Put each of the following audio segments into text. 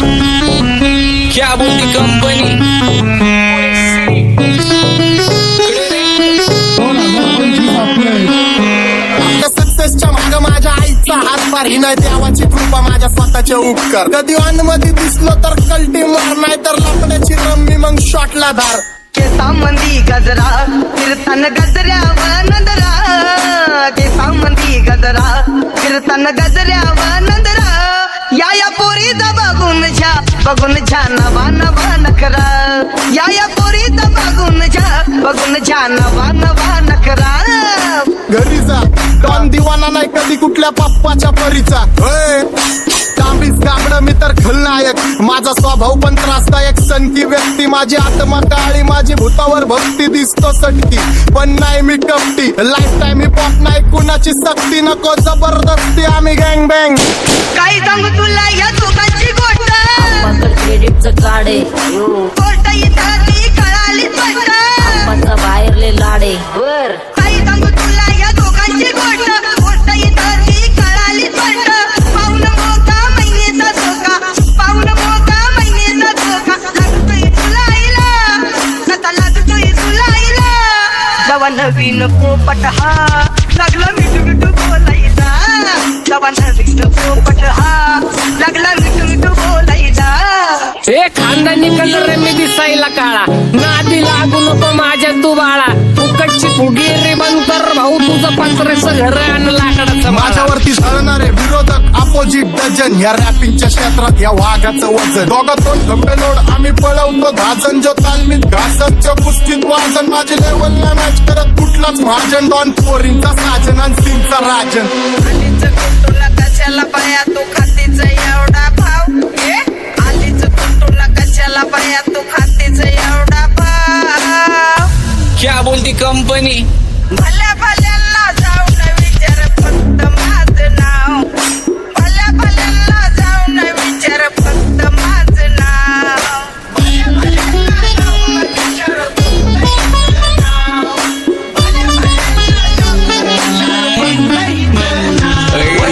क्या बोलती कंपनी सक्सेसच्या माग माझ्या आईचा हातभार ही नाही देवाची कृपा माझ्या स्वतःचे उपकार कधी मध्ये दिसलो तर कल्टी मार नाही तर लपण्याची रम्मी मग शॉटला धार केसांमंदी गजरा कीर्तन गजऱ्यावर नंदरा केसांमंदी गजरा कीर्तन गजऱ्यावर नंदरा या पोरीचा बघून छा नवा नवा नखरा या पोरीचा बघून छा नवा नवा नखरा घरी जा डॉन दिवाना नाही कधी कुठल्या पप्पाच्या परीचा तांबीस गाबड मी तर खलनायक माझा स्वभाव पण त्रासदायक सनकी व्यक्ती माझी आत्मा काळी माझी भूतावर भक्ती दिसतो सटकी पण नाही मी कपटी लाईफ टाइम हिप हॉप नाही कुणाची सक्ती नको जबरदस्ती आम्ही गँग बँग काय सांगू तुला या दोघांची गोष्ट क्रेडिटचं काढे गोष्ट इथं ती कळाली स्पष्ट आप्पाचा बाहेरले लाडे बर काय सांगू तुला या दोघांची गोष्ट इथं ती कळाली स्पष्ट पाऊन मोका महिनेचा धोका पाऊन मोका महिनेचा धोका लागतोय तुला आईला कसा लागतोय तुला आईला जवा नवीन पोपट हा लागला मिठू मिठू बोलायचा जवा नवीन पोपट हा लागला मिठू मिठू बोलायचा ए खानदानी कलर रे मी दिसायला काळा नादी लागू नको माझ्या तू बाळा फुकटची फुगी रे बंद कर भाऊ तुझं पत्रेचं घर आणि लाकडाचं माझ्यावरती झळणारे विरोधक अपोजिट डझन या रॅपिंगच्या क्षेत्रात या वाघाचं वजन दोघातून खंबे लोड आम्ही पळवतो धाजन जो तालमीत घासतच्या कुस्तीत वाजन माझी लेवलला मॅच करत कुठलाच महाजन डॉन पोरींचा साजन आणि सिंगचा राजन तुला कशाला पाया तू खातीचा एवढा भाव आलीच तुला कशाला पाया तू खातीचा एवढा भाव क्या बोलती कंपनी भल्या भल्यांना जाऊन विचार फक्त माझं नाव भल्या भल्यांना जाऊन विचार फक्त माझं नाव भल्या भल्यांना जाऊन विचार फक्त माझं नाव भल्या भल्यांना जाऊन विचार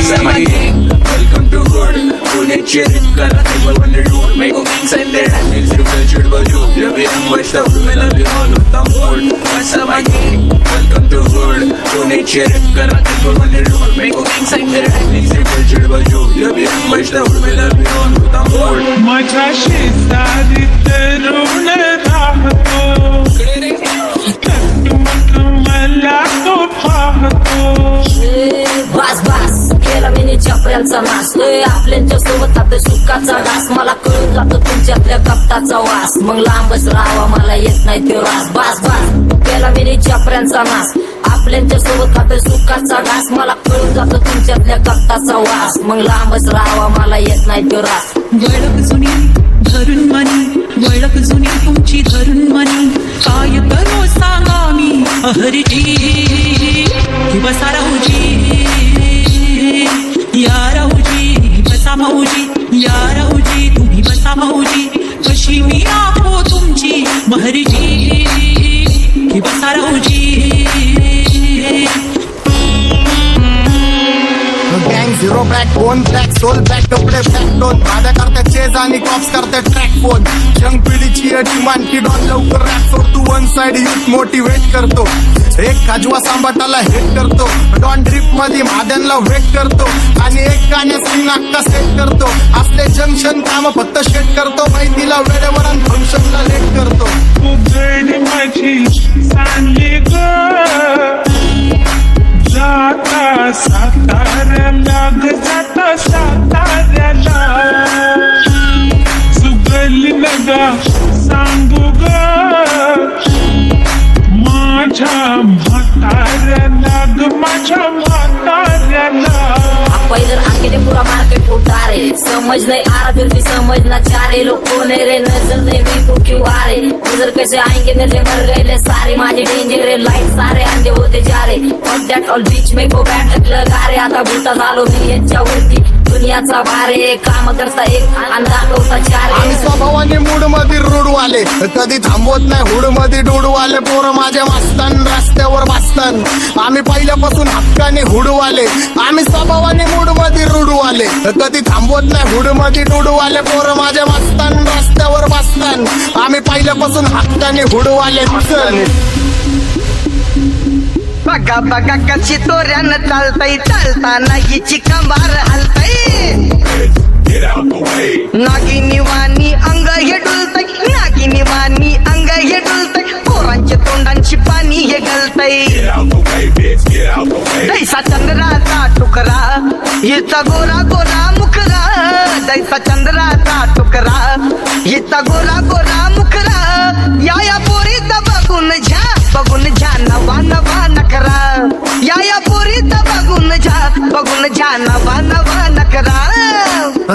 Welcome to Hood. Pune cheering kara table when they do make a king sign there and it's your culture but you love it and watch the women love you all with the whole what's up my king welcome to Hood. Pune cheering kara table when they do make a king sign there and it's your culture but you love it and watch the women love you all with the whole माझ्या शेजारीत रुण राहतो मला तो पाहतो बास बास केला मी चपऱ्यांचा नाश आपल्यांच्या सोबत आपल्या सुखाचा घास मला कळून जातो तुमच्यातल्या कपटाचा वास मग लांबच राहावा मला येत नाही तो रास बास बास केला मी चपऱ्यांचा नाश आपल्यांच्या सोबत आपल्या सुखाचा घास मला कळून जातो तुमच्यातल्या कपटाचा वास मग लांबच राहावा मला येत नाही तो रास वळख जुनी धरून मनी वळख जुनी तुमची धरून मनी काय करू सांगा मी अहरजी बसा राहूजी या राहूजी बसा माऊजी या राहूजी तुम्ही बसा माऊजी कशी मी राहो तुमची महरजी बसा राहूजी गँग झिरो बॅक बोन ब्लॅक सोल बॅक कपडे बॅक डोन भाड्या करते चेज आणि कॉप्स करते ट्रॅक फोन जंग पिढीची डिमांड की डॉन लवकर रॅप सोडतो वन साइड युथ मोटिवेट करतो एक खाजवा सांबाटाला हेट करतो डॉन ड्रिप मध्ये भाद्यांना वेट करतो आणि एक गाण्यात नाक्का सेट करतो असले जंक्शन काम फक्त शेट करतो माहितीला वेळेवर आणि फंक्शनला लेट करतो उघड माझी सांगली ग जाता साताऱ्याला ग जाता साताऱ्याला सुगली नगा सांगू ग माझ्या म्हाताऱ्याला ग माझ्या म्हाताऱ्याला पहिलं आके पूरा मार्केट उठा रे समझ नहीं आ रहा फिर भी समझना चाह रहे लोग कौन है रे नजर नहीं भी तो क्यों आ रहे नजर कैसे आएंगे नजर मर गए ले सारे माझे डेंजर रे लाइट सारे अंधे होते जा रहे और दैट ऑल बीच में को बैठक लगा रे आता भूता झालो मी यांच्यावरती दुनियाचा भारे काम करता एक आणि दाखवता चार आम्ही स्वभावाने मूड मध्ये रूडवाले कधी थांबवत नाही हुड मध्ये डुडवाले पोरं माझ्या मस्तान रस्त्यावर बसतान आम्ही पहिल्यापासून हक्काने हुडवाले आम्ही स्वभावाने मूड मध्ये रूडवाले कधी थांबवत नाही हुड मध्ये डुडवाले पोरं माझ्या मस्तान रस्त्यावर बसतान आम्ही पहिल्यापासून हक्काने हुडवाले बघा बघा कशी तोऱ्यानं चालताय चालताना हिची कंबार हलताय नागिनी वाणी अंग हे डुलतय नागिनी वाणी अंग हे डुलतय पोरांच्या तोंडांची पाणी हे गलतय दैसा चंद्राचा टुकरा हिचा गोरा गोरा मुखरा दैसा चंद्राचा टुकरा हिचा गोरा गोरा मुखरा या पोरीचा बघून झा नवा नवा नकरा या पोरीचा बघून झा नवा नकरा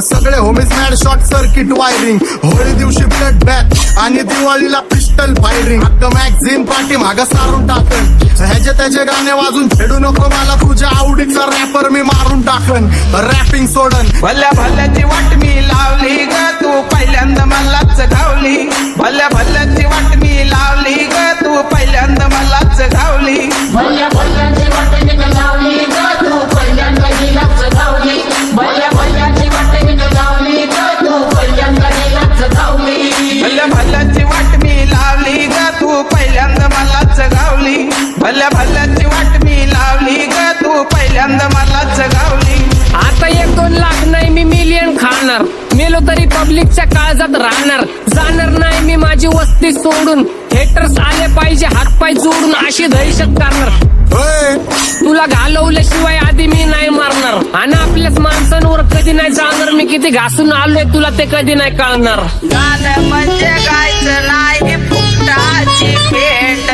सगळे homies mad short circuit wiring Holi दिवशी ब्लड बॅथ आणि दिवाळीला पिस्टल फायरिंग हक्क मॅगझिन पाठी मागं सारून टाकन ह्याचे त्याचे गाणे वाजून फेडू नको मला तुझ्या आवडीचा रॅपर मी मारून टाकन रॅपिंग सोडन भल्या भल्याची वाट मी लावली ग तू पहिल्यांदा मलाच गावली भल्या भल्याची वाट मी लावली ग तू पहिल्यांदा मलाच गावली भल्या भल्याची वाट मी लावली ग तू पहिल्यांदा गेलाच गावली भल्या भल्याची वाट मी लावली ग तू पहिल्यांदा गेलाच गावली भल्या भल्याची वाट मी लावली ग तू पहिल्यांदा मलाच गावली भल्या भल्याची वाट मी लावली ग तू पहिल्यांदा मलाच गावली आता 1-2 लाख नाही मी मिलियन खाणार मेलो तरी पब्लिकच्या काळजात राहणार जाणार नाही मी माझी वस्ती सोडून हेटर्स आले पाहिजे हातपाय जोडून अशी दहशत करणार होय तुला घालवल्याशिवाय आधी मी नाही मारणार आणि आपल्याच माणसांवर कधी नाही जाणार मी किती घासून आलोय तुला ते कधी नाही कळणार गाणं म्हणजे गायचं नाही फुकटाची भेट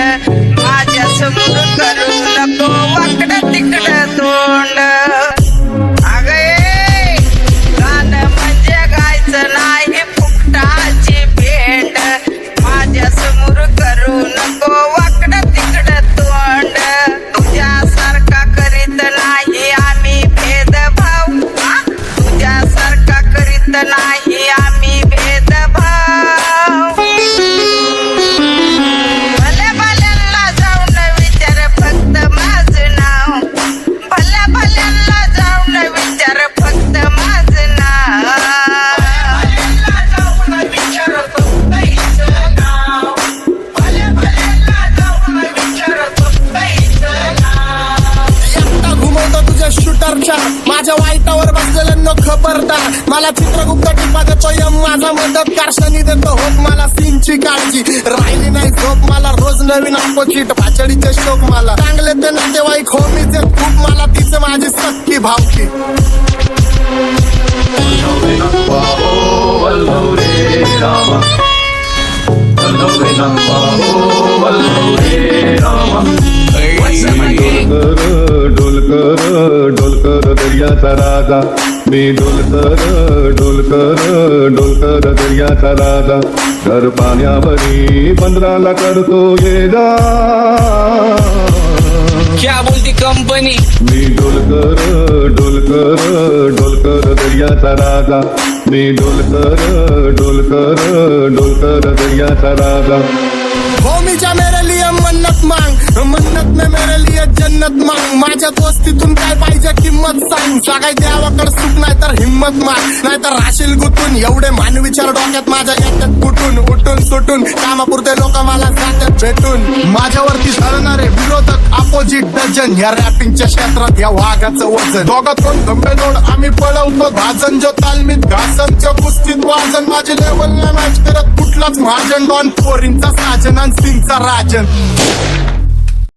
माझ्या समोर करू नको वाकडं तिकडं तोंड अगे गाणं म्हणजे गायचं नाही फुकटाची भेट माझ्या समोर करू नको वाकडं तिकडं तोंड तुझ्यासारखा करीत नाही आम्ही भेदभाव तुझ्यासारखा करीत नाही आम्ही भेदभाव भल्या भल्यांना जाऊन विचार फक्त माझं नाव भल्या भल्यांना जाऊन विचार फक्त माझं नाव एकटा घुमवतो तुझ्या शूटरच्या माझ्या वाईटावर बसलेल्यांना खबरदार मला चित्रगुप्त टिपा देतो यम माझा मदत कारशानी देतो होप मला सीनची काळजी राहिली नाही झोप मला रोज नवीन अपोजिट भाचडीचे शोक मला चांगले ते नातेवाईक होमीचे खूप मला तिचं माझी सक्की भावकी डोलकर दर्याचा राजा मी डोलकर दर्याचा राजा कर पाण्यावरी बंदराला करतो ये जा क्या बोलती कंपनी मी डोलकर दर्याचा राजा मी डोलकर दर्याचा राजा होमीच्या मेरे लिए मन्नत मांग मन्नत में मेरे लिए जन्नत मांग माझ्या दोस्तीतून काय पाहिजे किंमत सांग सगळ्या देवाकडे सुख नाही तर हिम्मत माग नाही तर राशील गुतून एवढे मानविचार डोक्यात माझ्या येतात कुठून उठून सुटून कामापुरते लोक मला जातात भेटून माझ्यावरती धरणारे विरोधक अपोजिट डझन या रॅपिंगच्या क्षेत्रात या वाघाचं वजन दोघातून गंभे लोड आम्ही पळवतो भाजन जो तालमीत घासनच्या कुस्तीत वाजन माझी लेवल नाही मॅच करत कुठलाच महाजन डॉन पोरींचा साजन आणि सिंगचा राजन